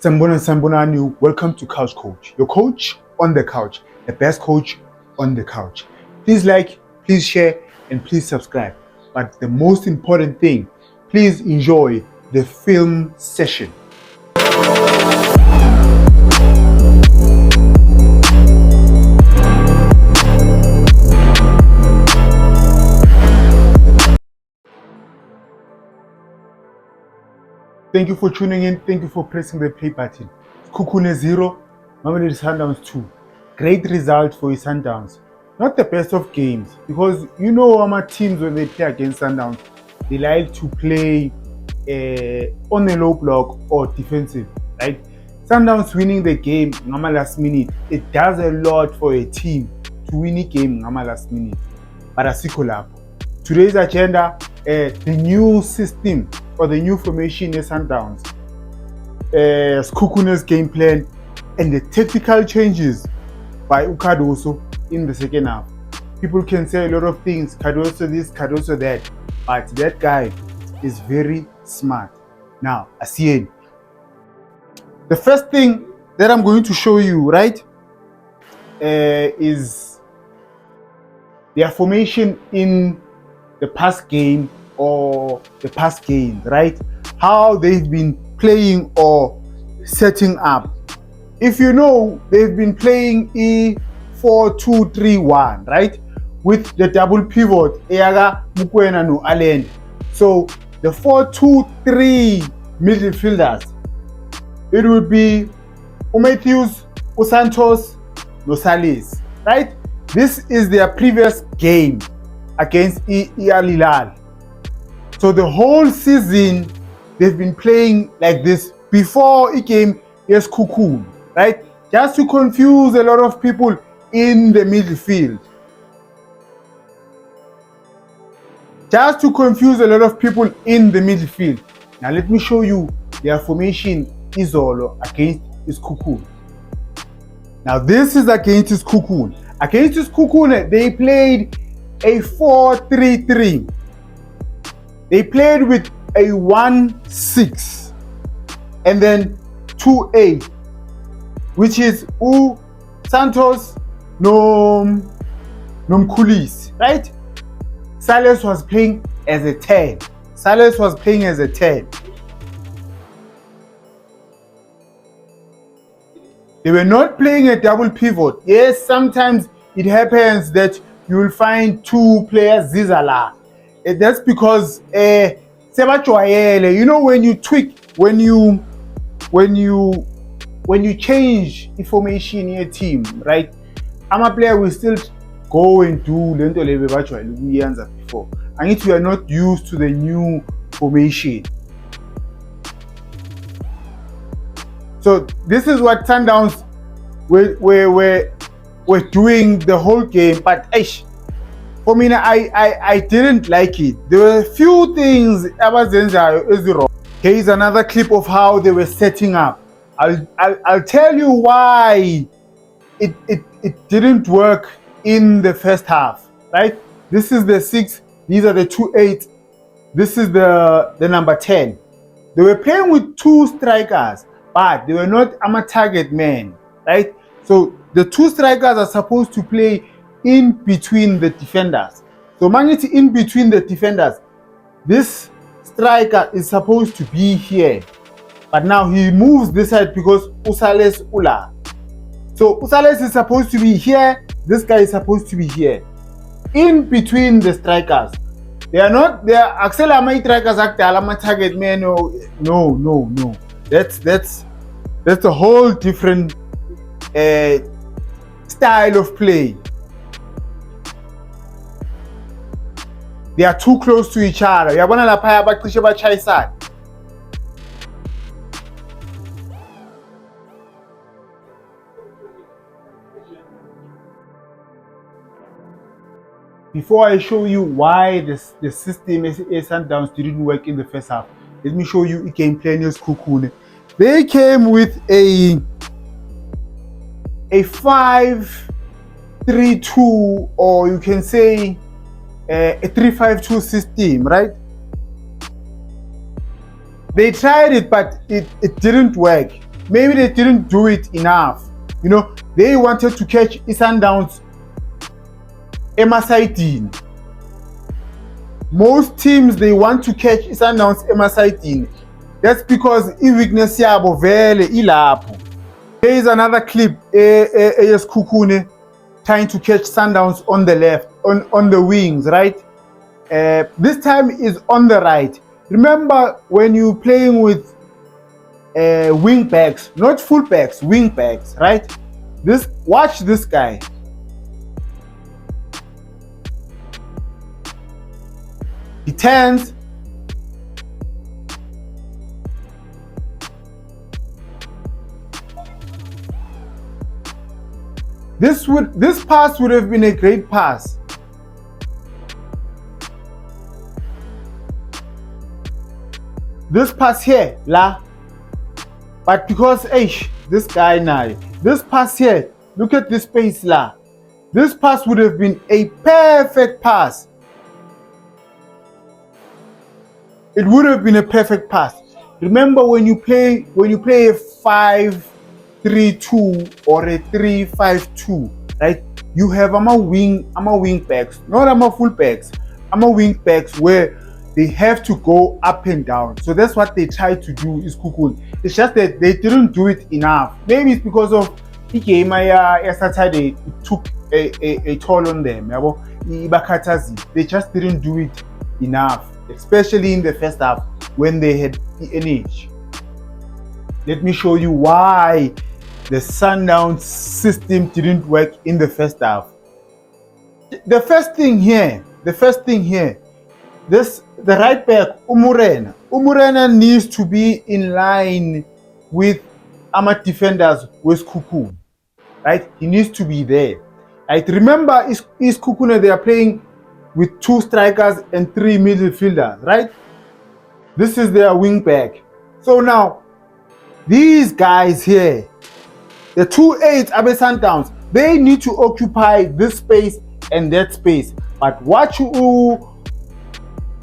Sambonani, welcome to Couch Coach, your coach on the couch, the best coach on the couch. Please like, please share, and please subscribe. But the most important thing, please enjoy the film session. Thank you for tuning in. Thank you for pressing the play button. Kukune 0, Mamelodi Sundowns 2. Great result for Sundowns. Not the best of games, because you know our teams, when they play against Sundowns, they like to play on the low block or defensive, right? Sundowns winning the game ngama last minute, it does a lot for a team to win a game ngama last minute. But asikho lapho. Today's agenda, the new system or the new formation is Sundowns, Skukune's game plan, and the tactical changes by Cardoso in the second half. People can say a lot of things, Cardoso this, Cardoso that, but that guy is very smart. Now, Asien, the first thing that I'm going to show you, right, is their formation in the past game or the past games, right? How they've been playing or setting up. If you know, they've been playing E4-2-3-1, right? With the double pivot, Eyaga, Mukwena, no Allende. So the 4-2-3 midfielders, it would be Matthews, Santos, no Salis, right? This is their previous game against Al Hilal. So the whole season, they've been playing like this before it came yes Cocoon, right? Just to confuse a lot of people in the midfield. Just to confuse a lot of people in the midfield. Now let me show you their formation Izolo against his Cocoon. Now this is against his Cocoon. Against his Cocoon, they played a 4-3-3. They played with a 1-6 and then 2-8, which is Santos Nomkulis, right? Salas was playing as a 10. Salas was playing as a 10. They were not playing a double pivot. Yes, sometimes it happens that you will find two players Zizala. That's because you know, when you tweak, when you change information in your team, right? I'm a player will still go and do lento lebe bajwayele before. And if you are not used to the new formation. So this is what Sundowns were doing the whole game, but for me, I didn't like it. There were a few things wrong. Here's another clip of how they were setting up. I'll tell you why it didn't work in the first half, right? This is the 6, these are the 2-8, this is the number 10. They were playing with two strikers, but they were not target man, right? So the two strikers are supposed to play in between the defenders. So Magneti in between the defenders. This striker is supposed to be here, but now he moves this side because Usales Ula. So Usales is supposed to be here. This guy is supposed to be here, in between the strikers. They are not. They are Axel Amai strikers act Alama target man. No. That's a whole different style of play. They are too close to each other. Before I show you why the system Sundowns didn't work in the first half, let me show you a game plan. Cocoon. They came with a 5-3-2, or you can say a 3-5-2 system, right? They tried it, but it didn't work. maybe they didn't do it enough. You know, they wanted to catch Sundowns emasayidini. Most teams, they want to catch Sundowns emasayidini. That's because i-weakness yabo vele ilapho. There is another clip eyeSikhukhune trying to catch Sundowns on the left, on the wings, right? This time is on the right. Remember when you're playing with wing backs, not full backs, wing backs, right? Watch this guy. He turns. This pass would have been a great pass. This pass here, la. But because this guy now, this pass here, look at this space, la. This pass would have been a perfect pass. It would have been a perfect pass. Remember when you play a 5-3-2 or a 3-5-2, right? You have wing backs, not full backs. Wing backs where they have to go up and down. So that's what they try to do iSikhukhune. It's just that they didn't do it enough. Maybe it's because of the game Saturday, it took a toll on them. They just didn't do it enough, especially in the first half when they had the energy. Let me show you why the Sundowns system didn't work in the first half. The first thing here, the right back, Umurena needs to be in line with our defenders with iSikhukhune, right? He needs to be there. Right? Remember, iSikhukhune, they are playing with 2 strikers and 3 midfielders, right? This is their wing back. So now, these guys here, the 2-8 Abe Sundowns, they need to occupy this space and that space. But what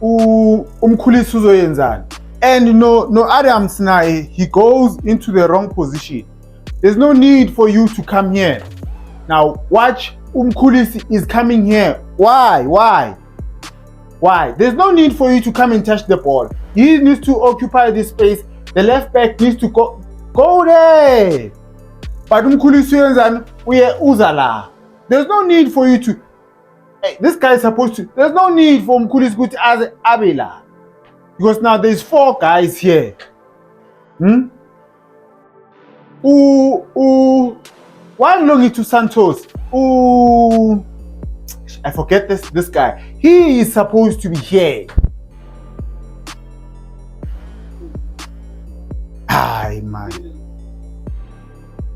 Umkhulisi uzoyenzani? And no Adams now, he goes into the wrong position. There's no need for you to come here. Now watch, Umkhulisi is coming here. Why? There's no need for you to come and touch the ball. He needs to occupy this space. The left back needs to go there. But Umkhulisi uyenzani? Uye uzala. There's no need for you to. This guy is supposed to. There's no need for Umkhulisi to as Abela. Because now there's 4 guys here. One longing to Santos. I forget this guy. He is supposed to be here. Man.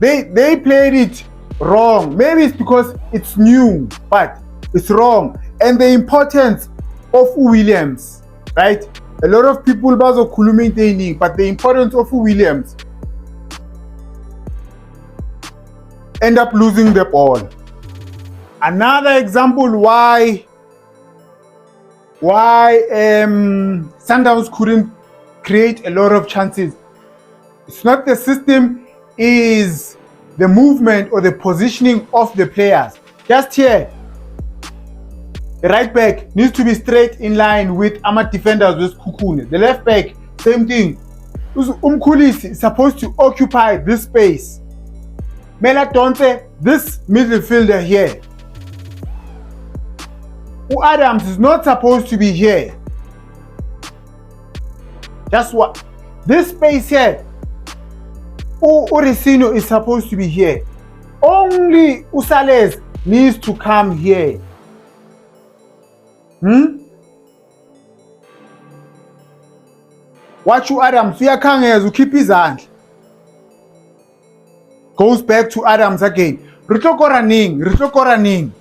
They played it wrong. Maybe it's because it's new, but it's wrong. And the importance of Williams, right? A lot of people bazokhuluma, but the importance of Williams end up losing the ball. Another example why Sundowns couldn't create a lot of chances. It's not the system, is the movement or the positioning of the players. Just here, the right back needs to be straight in line with our defenders with iSikhukhune. The left back, same thing. Umkhulisi is supposed to occupy this space. Mela Donte, this midfielder here. Adams is not supposed to be here. Just what? This space here. Oresino is supposed to be here. Only Usales needs to come here. Watch Adams, keep his hand. Goes back to Adams again. Ritloko running.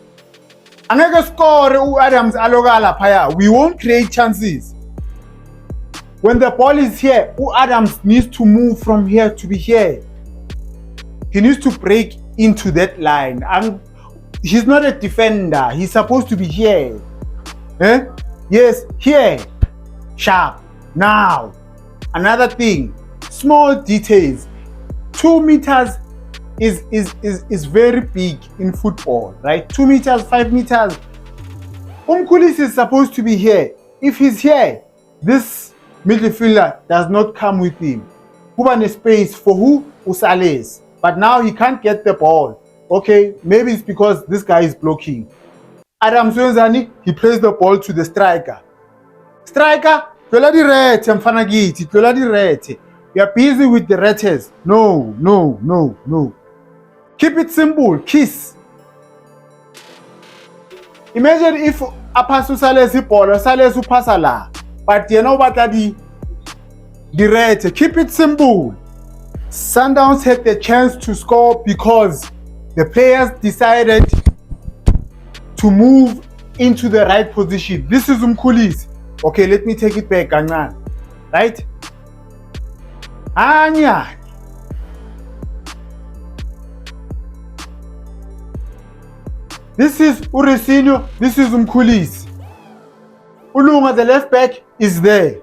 Angeke score Adams alogala phaya. We won't create chances. When the ball is here, Adams needs to move from here to be here. He needs to break into that line. And he's not a defender. He's supposed to be here. Yes, here. Sharp. Now. Another thing. Small details. 2 2 meters is very big in football, right? 2 meters, 5 meters. Umkhulis is supposed to be here. If he's here, this midfielder does not come with him. Kuba ne space for who? Usales. But now he can't get the ball. Okay, maybe it's because this guy is blocking. Adam Swenzani, he plays the ball to the striker. Striker, tlola di rete mfana kithi, tlola di rete. You are busy with the retes. No. Keep it simple, kiss. Imagine if apasa Usales ibhola, Usales upasa la. But yena o batla di rete. Keep it simple. Sundowns had the chance to score because the players decided to move into the right position. This is Umkhulis. Okay, let me take it back, Gangan. Right? Anya. This is Uresinho. This is Umkhulis. Ulunga, the left back, is there.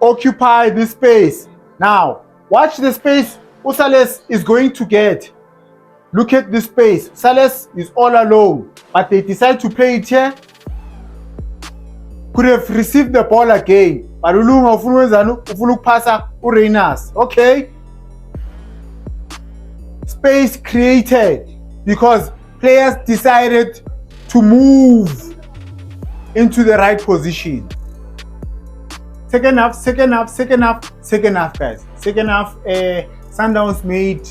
Occupy this space. Now, watch the space Usales is going to get. Look at this space. Usales is all alone, but they decide to play it here. Could have received the ball again, but Ulunga ufuna ukupasa uReyners. Okay? Space created because players decided to move into the right position. Second half, guys. Second half, Sundowns made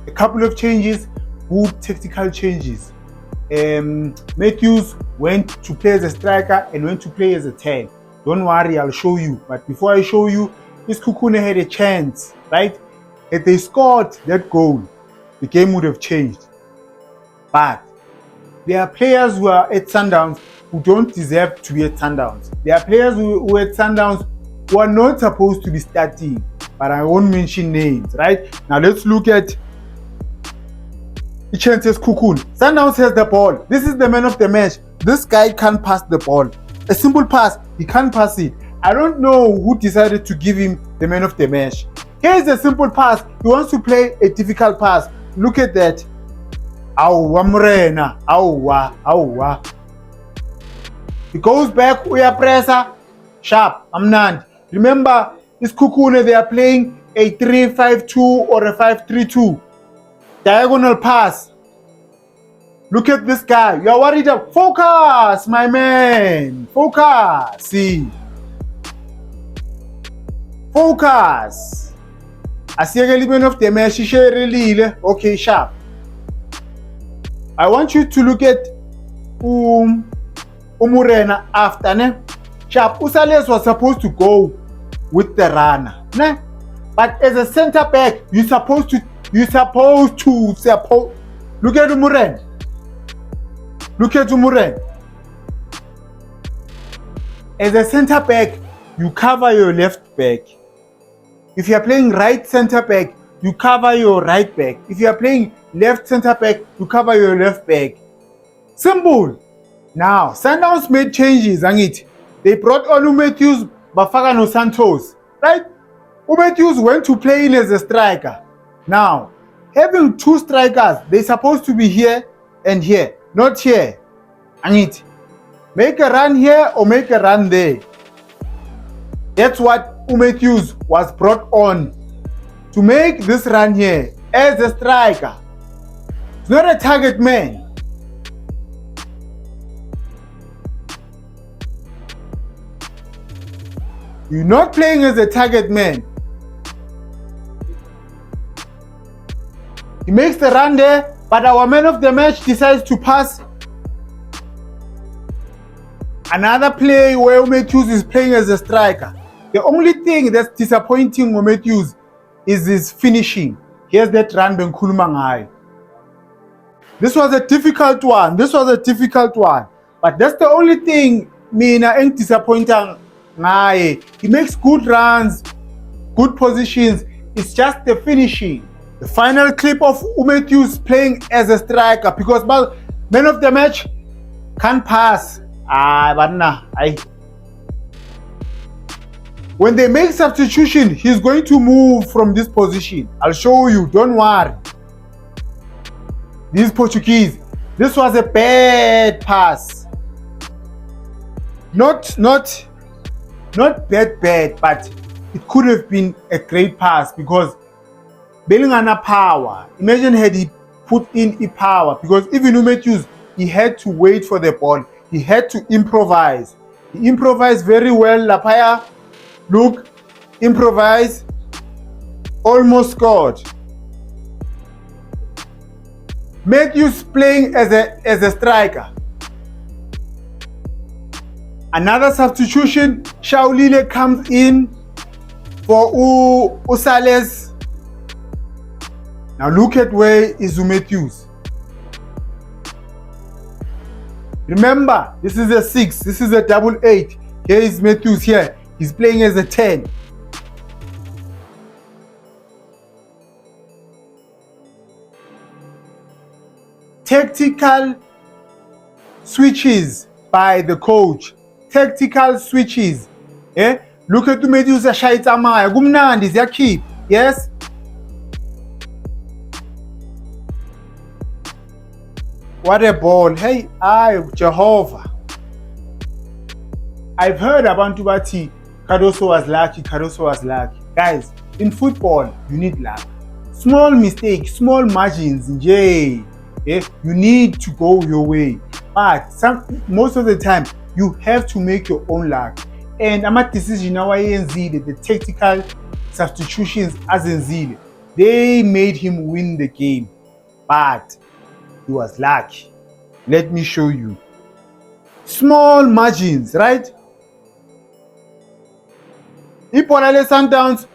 a couple of changes, good tactical changes. Matthews went to play as a striker and went to play as a 10. Don't worry, I'll show you. But before I show you, Iskukune had a chance, right? If they scored that goal, the game would have changed. But there are players who are at Sundowns who don't deserve to be at Sundowns. There are players who are at Sundowns who are not supposed to be starting, but I won't mention names, right? Now let's look at Chances Kukun. Sundowns has the ball. This is the man of the match. This guy can't pass the ball. A simple pass, he can't pass it. I don't know who decided to give him the man of the match. Here's a simple pass. He wants to play a difficult pass. Look at that. Awwa Murena. Awwa. He goes back, Uya Pressa. Sharp, Amnand. Remember, this Kukune, they are playing a 3-5-2 or a 5-3-2. Diagonal pass. Look at this guy. You are worried about. Focus, my man. Focus. See. Focus. Asiyeke limen of the match. Okay, sharp. I want you to look at Umurena after. Ne? Sharp. Usales was supposed to go with the runner. Ne? But as a center back, you're supposed to look at Umuren. Look at Umuren. As a center back, you cover your left back. If you are playing right center back, you cover your right back. If you are playing left center back, you cover your left back. Simple. Now, Sundowns made changes, Angit. They brought on Matthews, Bafaka no Santos, right? Matthews went to play in as a striker. Now, having two strikers, they're supposed to be here and here, not here. Angit. Make a run here or make a run there. That's what Matthews was brought on to make this run here as a striker. It's not a target man. You're not playing as a target man. He makes the run there, but our man of the match decides to pass. Another play where Matthews is playing as a striker. The only thing that's disappointing with Matthews is his finishing. Here's that run Benkhuluma ngayo. This was a difficult one. But that's the only thing mina ain't disappointing ngaye. He makes good runs, good positions. It's just the finishing. The final clip of Matthews playing as a striker because man of the match can't pass. When they make substitution, he's going to move from this position. I'll show you, don't worry. These Portuguese, this was a bad pass. Not that bad, but it could have been a great pass because Bellingham power. Imagine had he put in a power, because even Matthews, he had to wait for the ball. He had to improvise. He improvised very well. Lapaya, look, improvise, almost scored. Matthews playing as a striker. Another substitution, Shaulile comes in for Usales. Now look at where is Matthews. Remember, this is a 6, this is a 8. Here is Matthews here. He's playing as a 10. Tactical switches by the coach. Tactical switches. Eh? Look at Matthews ashayitsa amaya. Kumnandi ziyakhipha. Yes? What a ball. Hey, Jehovah. I've heard abantu bathi Cardoso was lucky. Guys, in football, you need luck. Small mistakes, small margins, nje. Yeah, you need to go your way. But most of the time, you have to make your own luck. And ama decision awayenzile, the tactical substitutions azenzile, they made him win the game. But he was lucky. Let me show you. Small margins, right? Iponale Sundowns,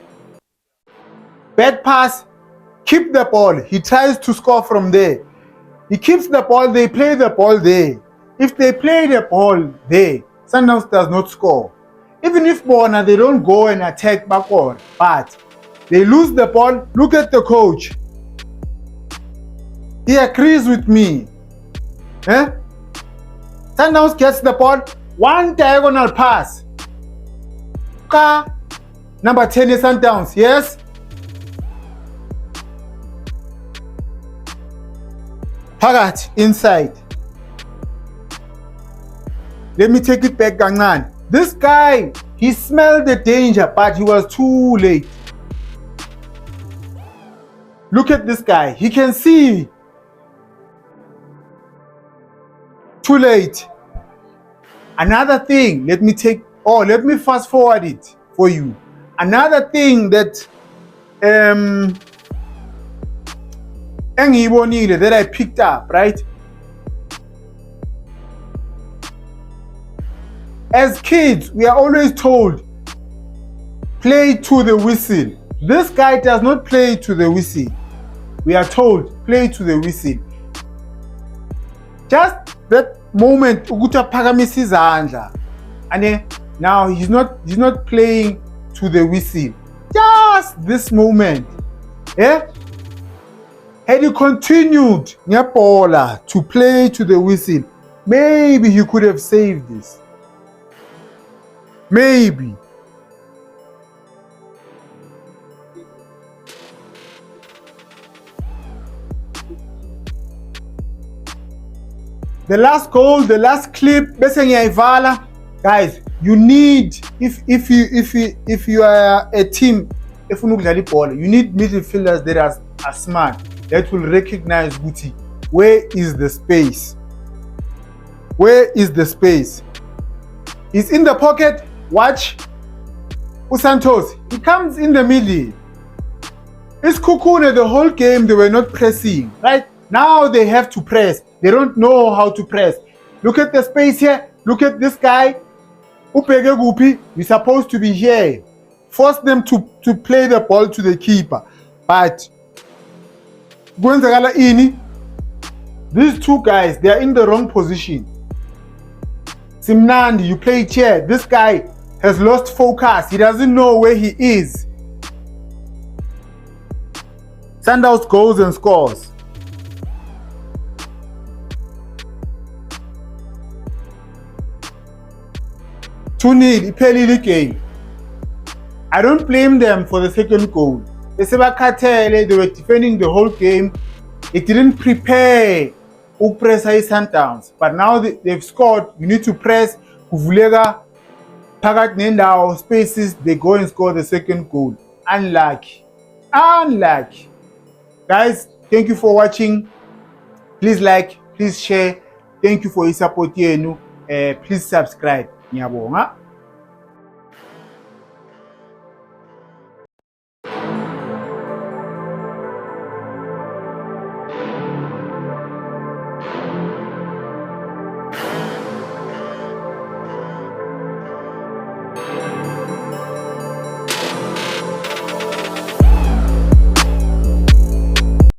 bad pass, keep the ball. He tries to score from there. He keeps the ball, they play the ball there. If they play the ball there, Sundowns does not score. Even if Bona, they don't go and attack backward, but they lose the ball. Look at the coach. He agrees with me. Eh? Sundowns gets the ball, one diagonal pass. Number 10 is Sundowns, yes? Pagat inside. Let me take it back, Gangan. This guy, he smelled the danger, but he was too late. Look at this guy. He can see. Too late. Another thing, let me fast forward it for you. Another thing that that I picked up, right? As kids, we are always told, play to the whistle. This guy does not play to the whistle. We are told, play to the whistle. Just that moment, Uguta Pagamisi Zanja. And now he's not playing to the whistle. Just this moment. Yeah? Had he continued Nyapola to play to the whistle, maybe he could have saved this. Maybe. The last goal, the last clip, guys, you need, if you are a team, you need midfielders that are smart, that will recognize Guti. Where is the space? Where is the space? He's in the pocket. Watch. Santos, he comes in the middle. It's Kukune the whole game, they were not pressing, right? Now they have to press. They don't know how to press. Look at the space here. Look at this guy. Upege Gupi, we're supposed to be here. Force them to play the ball to the keeper. But these two guys, they are in the wrong position. Simnandi, you play it here. This guy has lost focus. He doesn't know where he is. Sundowns goes and scores. Two-nil, iphelile game. I don't blame them for the second goal. They were defending the whole game. It didn't prepare ukupressa i-Sundowns, but now they've scored. You need to press. Kuvuleka phakathi nendawo spaces, they go and score the second goal. Unlucky. Guys, thank you for watching. Please like, please share. Thank you for your support yenu. Please subscribe. Ngiyabonga.